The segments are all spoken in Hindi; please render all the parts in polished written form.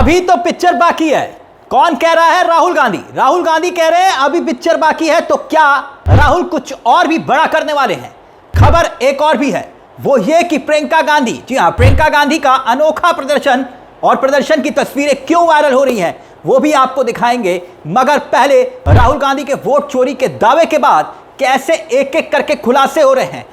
अभी तो पिक्चर बाकी है। कौन कह रहा है? राहुल गांधी। राहुल गांधी कह रहे हैं अभी पिक्चर बाकी है। तो क्या राहुल कुछ और भी बड़ा करने वाले हैं? खबर एक और भी है, वो ये कि प्रियंका गांधी, जी हां, प्रियंका गांधी का अनोखा प्रदर्शन और प्रदर्शन की तस्वीरें क्यों वायरल हो रही हैं वो भी आपको दिखाएंगे। मगर पहले राहुल गांधी के वोट चोरी के दावे के बाद कैसे एक एक करके खुलासे हो रहे हैं,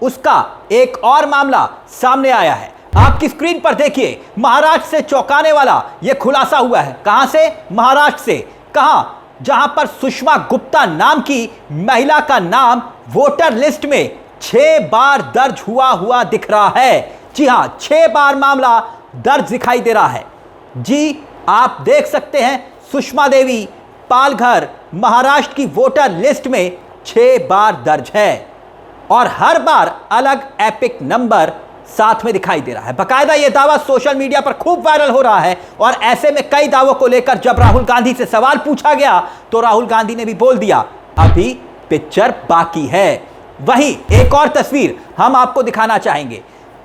उसका एक और मामला सामने आया है। आपकी स्क्रीन पर देखिए, महाराष्ट्र से चौंकाने वाला यह खुलासा हुआ है। कहां से? महाराष्ट्र से। कहां? जहां पर सुषमा गुप्ता नाम की महिला का नाम वोटर लिस्ट में 6 बार दर्ज हुआ दिख रहा है। जी हां, 6 बार मामला दर्ज दिखाई दे रहा है। जी, आप देख सकते हैं, सुषमा देवी पालघर महाराष्ट्र की वोटर लिस्ट में 6 बार दर्ज है और हर बार अलग एपिक नंबर साथ में दिखाई दे रहा है। बकायदा यह दावा सोशल मीडिया पर खूब वायरल हो रहा है और ऐसे में कई दावों को लेकर जब राहुल गांधी से सवाल पूछा गया तो राहुल गांधी ने भी बोल दिया अभी पिक्चर बाकी है। वहीं एक और तस्वीर हम आपको दिखाना चाहेंगे।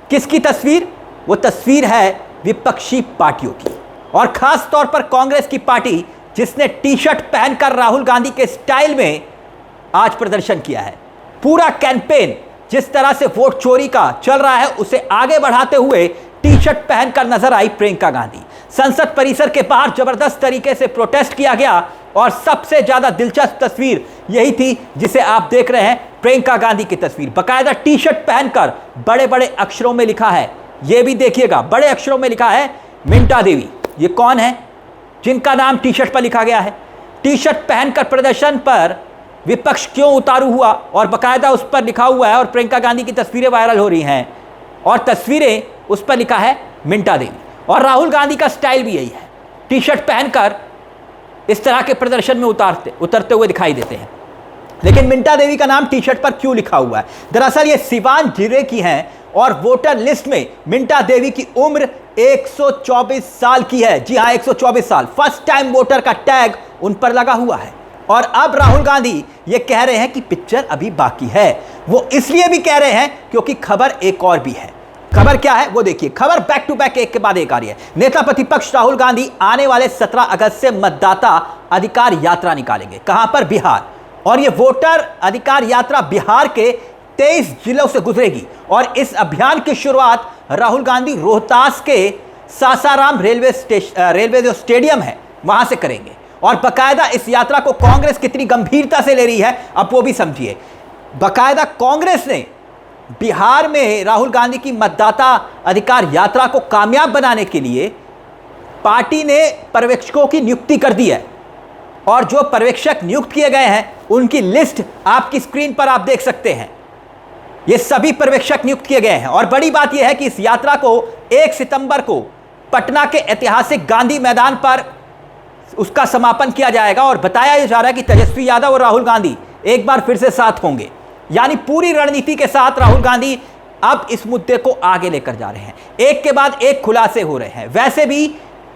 किसकी तस्वीर? वो तस्वीर है विपक्षी पार्टियों की और खास तौर पर कांग्रेस की पार्टी, जिसने टी शर्ट पहनकर राहुल गांधी के स्टाइल में आज प्रदर्शन किया है। पूरा कैंपेन जिस तरह से वोट चोरी का चल रहा है उसे आगे बढ़ाते हुए टी शर्ट पहनकर नजर आई प्रियंका गांधी। संसद परिसर के बाहर जबरदस्त तरीके से प्रोटेस्ट किया गया और सबसे ज्यादा दिलचस्प तस्वीर यही थी जिसे आप देख रहे हैं, प्रियंका गांधी की तस्वीर। बकायदा टी शर्ट पहनकर बड़े बड़े अक्षरों में लिखा है, यह भी देखिएगा, बड़े अक्षरों में लिखा है मिंटा देवी। ये कौन है जिनका नाम टी शर्ट पर लिखा गया है? टी शर्ट पहनकर प्रदर्शन पर विपक्ष क्यों उतारू हुआ और बकायदा उस पर लिखा हुआ है और प्रियंका गांधी की तस्वीरें वायरल हो रही हैं और तस्वीरें उस पर लिखा है मिंटा देवी। और राहुल गांधी का स्टाइल भी यही है, टी शर्ट पहनकर इस तरह के प्रदर्शन में उतरते हुए दिखाई देते हैं। लेकिन मिंटा देवी का नाम टी शर्ट पर क्यों लिखा हुआ है? दरअसल ये सिवान जिले की हैं और वोटर लिस्ट में मिंटा देवी की उम्र 124 साल की है। जी हां, 124 साल। फर्स्ट टाइम वोटर का टैग उन पर लगा हुआ है और अब राहुल गांधी ये कह रहे हैं कि पिक्चर अभी बाकी है। वो इसलिए भी कह रहे हैं क्योंकि खबर एक और भी है। खबर क्या है वो देखिए। खबर बैक टू बैक एक के बाद एक आ रही है। नेता प्रतिपक्ष राहुल गांधी आने वाले 17 अगस्त से मतदाता अधिकार यात्रा निकालेंगे। कहां पर? बिहार। और ये वोटर अधिकार यात्रा बिहार के 23 जिलों से गुजरेगी और इस अभियान की शुरुआत राहुल गांधी रोहतास के सासाराम रेलवे जो स्टेडियम है वहां से करेंगे। और बकायदा इस यात्रा को कांग्रेस कितनी गंभीरता से ले रही है अब वो भी समझिए। बकायदा कांग्रेस ने बिहार में राहुल गांधी की मतदाता अधिकार यात्रा को कामयाब बनाने के लिए पार्टी ने पर्यवेक्षकों की नियुक्ति कर दी है और जो पर्यवेक्षक नियुक्त किए गए हैं उनकी लिस्ट आपकी स्क्रीन पर आप देख सकते हैं। ये सभी पर्यवेक्षक नियुक्त किए गए हैं और बड़ी बात यह है कि इस यात्रा को 1 सितंबर को पटना के ऐतिहासिक गांधी मैदान पर उसका समापन किया जाएगा और बताया जा रहा है कि तेजस्वी यादव और राहुल गांधी एक बार फिर से साथ होंगे। यानी पूरी रणनीति के साथ राहुल गांधी अब इस मुद्दे को आगे लेकर जा रहे हैं। एक के बाद एक खुलासे हो रहे हैं। वैसे भी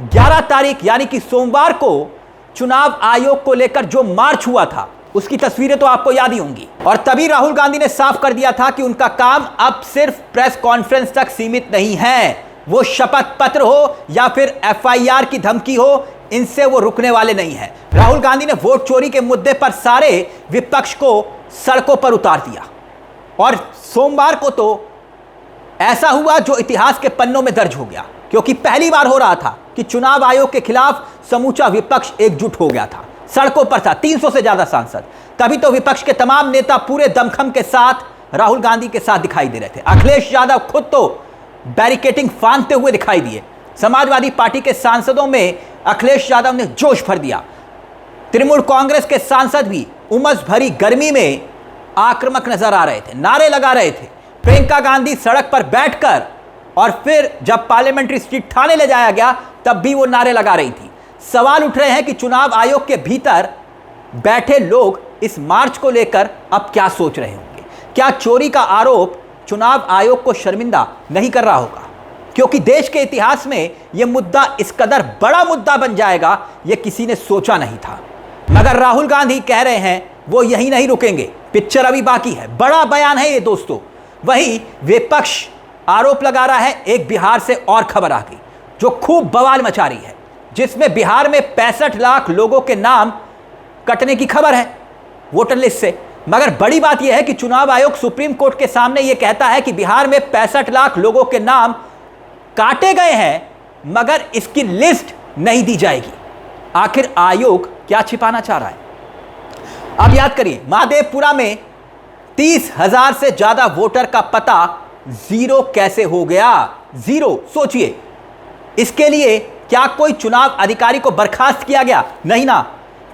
11 तारीख यानी कि सोमवार को चुनाव आयोग को लेकर जो मार्च हुआ था उसकी तस्वीरें तो आपको याद ही होंगी और तभी राहुल गांधी ने साफ कर दिया था कि उनका काम अब सिर्फ प्रेस कॉन्फ्रेंस तक सीमित नहीं है। वो शपथ पत्र हो या फिर FIR की धमकी हो, इनसे वो रुकने वाले नहीं हैं। राहुल गांधी ने वोट चोरी के मुद्दे पर सारे विपक्ष को सड़कों पर उतार दिया और सोमवार को तो ऐसा हुआ जो इतिहास के पन्नों में दर्ज हो गया, क्योंकि पहली बार हो रहा था कि चुनाव आयोग के खिलाफ समूचा विपक्ष एकजुट हो गया था, सड़कों पर था 300 से ज्यादा सांसद। तभी तो विपक्ष के तमाम नेता पूरे दमखम के साथ राहुल गांधी के साथ दिखाई दे रहे थे। अखिलेश यादव खुद तो बैरिकेडिंग फांदते हुए दिखाई दिए। समाजवादी पार्टी के सांसदों में अखिलेश यादव ने जोश भर दिया। तृणमूल कांग्रेस के सांसद भी उमस भरी गर्मी में आक्रामक नजर आ रहे थे, नारे लगा रहे थे। प्रियंका गांधी सड़क पर बैठकर और फिर जब पार्लियामेंट्री स्ट्रीट थाने ले जाया गया तब भी वो नारे लगा रही थी। सवाल उठ रहे हैं कि चुनाव आयोग के भीतर बैठे लोग इस मार्च को लेकर अब क्या सोच रहे होंगे। क्या चोरी का आरोप चुनाव आयोग को शर्मिंदा नहीं कर रहा होगा? क्योंकि देश के इतिहास में यह मुद्दा इस कदर बड़ा मुद्दा बन जाएगा यह किसी ने सोचा नहीं था। मगर राहुल गांधी कह रहे हैं वो यही नहीं रुकेंगे, पिक्चर अभी बाकी है। बड़ा बयान है ये दोस्तों। वहीं विपक्ष आरोप लगा रहा है। एक बिहार से और खबर आ गई जो खूब बवाल मचा रही है। जिसमें बिहार में 65 लाख लोगों के नाम कटने की खबर है वोटर लिस्ट से। मगर बड़ी बात यह है कि चुनाव आयोग सुप्रीम कोर्ट के सामने यह कहता है कि बिहार में 65 लाख लोगों के नाम काटे गए हैं, मगर इसकी लिस्ट नहीं दी जाएगी। आखिर आयोग क्या छिपाना चाह रहा है? अब याद करिए, महादेवपुरा में 30,000 से ज्यादा वोटर का पता जीरो कैसे हो गया? जीरो। सोचिए, इसके लिए क्या कोई चुनाव अधिकारी को बर्खास्त किया गया? नहीं ना।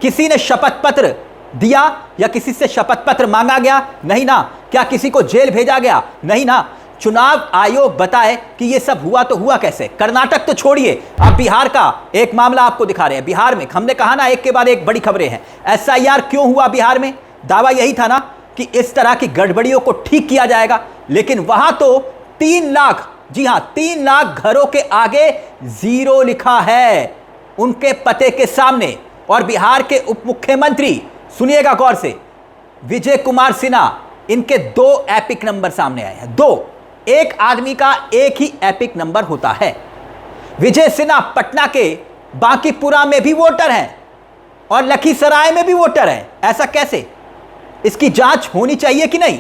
किसी ने शपथ पत्र दिया या किसी से शपथ पत्र मांगा गया? नहीं ना। क्या किसी को जेल भेजा गया? नहीं ना। चुनाव आयोग बताए कि यह सब हुआ तो हुआ कैसे? कर्नाटक तो छोड़िए, अब बिहार का एक मामला आपको दिखा रहे हैं। बिहार में हमने कहा ना, एक के बाद एक बड़ी खबरें हैं। एसआईआर क्यों हुआ बिहार में? दावा यही था ना कि इस तरह की गड़बड़ियों को ठीक किया जाएगा, लेकिन वहां तो 3 लाख, जी हां 3 लाख घरों के आगे जीरो लिखा है उनके पते के सामने। और बिहार के उप मुख्यमंत्री, सुनिएगा गौर से, विजय कुमार सिन्हा, इनके 2 एपिक नंबर सामने आए हैं। 2। एक आदमी का एक ही एपिक नंबर होता है। विजय सिन्हा पटना के बांकीपुरा में भी वोटर हैं और लखीसराय में भी वोटर हैं। ऐसा कैसे? इसकी जांच होनी चाहिए कि नहीं?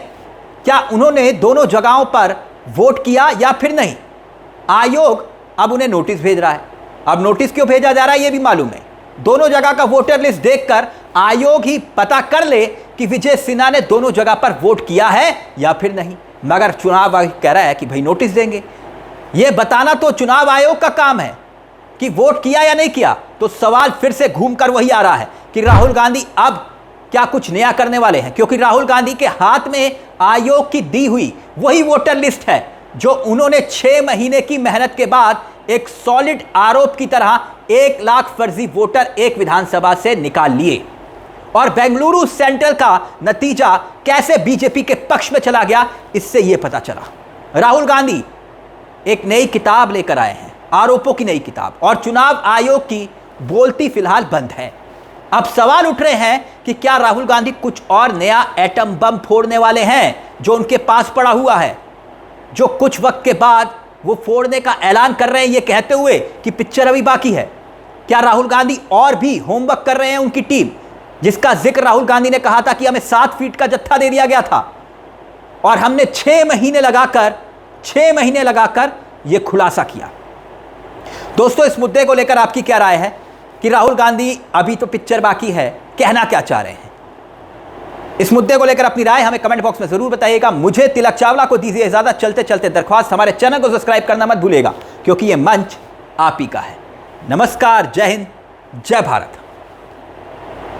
क्या उन्होंने दोनों जगहों पर वोट किया या फिर नहीं? आयोग अब उन्हें नोटिस भेज रहा है। अब नोटिस क्यों भेजा जा रहा है यह भी मालूम है। दोनों जगह का वोटर लिस्ट देखकर आयोग ही पता कर ले कि विजय सिन्हा ने दोनों जगह पर वोट किया है या फिर नहीं। मगर चुनाव आयोग कह रहा है कि भाई नोटिस देंगे। यह बताना तो चुनाव आयोग का काम है कि वोट किया या नहीं किया। तो सवाल फिर से घूमकर वही आ रहा है कि राहुल गांधी अब क्या कुछ नया करने वाले हैं? क्योंकि राहुल गांधी के हाथ में आयोग की दी हुई वही वोटर लिस्ट है जो उन्होंने 6 महीने की मेहनत के बाद एक सॉलिड आरोप की तरह 1 लाख फर्जी वोटर एक विधानसभा से निकाल लिए। और बेंगलुरु सेंट्रल का नतीजा कैसे बीजेपी के पक्ष में चला गया, इससे यह पता चला। राहुल गांधी एक नई किताब लेकर आए हैं, आरोपों की नई किताब, और चुनाव आयोग की बोलती फिलहाल बंद है। अब सवाल उठ रहे हैं कि क्या राहुल गांधी कुछ और नया एटम बम फोड़ने वाले हैं जो उनके पास पड़ा हुआ है, जो कुछ वक्त के बाद वो फोड़ने का ऐलान कर रहे हैं, ये कहते हुए कि पिक्चर अभी बाकी है। क्या राहुल गांधी और भी होमवर्क कर रहे हैं? उनकी टीम, जिसका जिक्र राहुल गांधी ने कहा था कि हमें 7 फीट का जत्था दे दिया गया था और हमने 6 महीने लगाकर यह खुलासा किया। दोस्तों, इस मुद्दे को लेकर आपकी क्या राय है कि राहुल गांधी अभी तो पिक्चर बाकी है, कहना क्या चाह रहे हैं? इस मुद्दे को लेकर अपनी राय हमें कमेंट बॉक्स में जरूर बताइएगा। मुझे तिलक चावला को दीजिए इजाजत। चलते चलते दरख्वास्त, हमारे चैनल को सब्सक्राइब करना मत भूलिएगा, क्योंकि यह मंच आप ही का है। नमस्कार, जय हिंद, जय भारत।